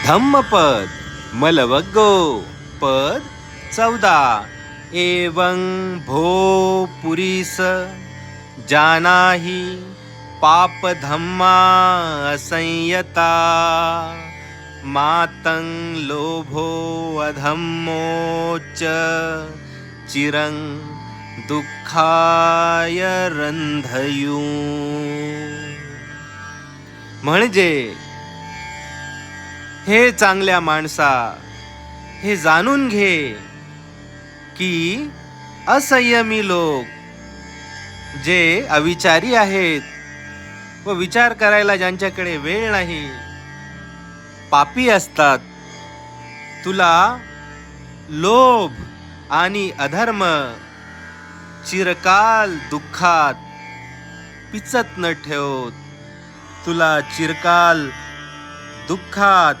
धम्मपद मलवग्गो पद 14 एवं भो पुरीस जानाहि पाप धम्मा असंयता मातं लोभो अधम्मोच चिरं दुःखाय रंधयू. म्हणजे हे चांगल्या माणसा, हे जाणून घे की असंयमी लोक जे अविचारी आहेत व विचार करायला ज्यांच्याकडे वेळ नाही, पापी असतात. तुला लोभ आणि अधर्म चिरकाल दुःखात पिचत न ठेवत, तुला चिरकाल दुःखात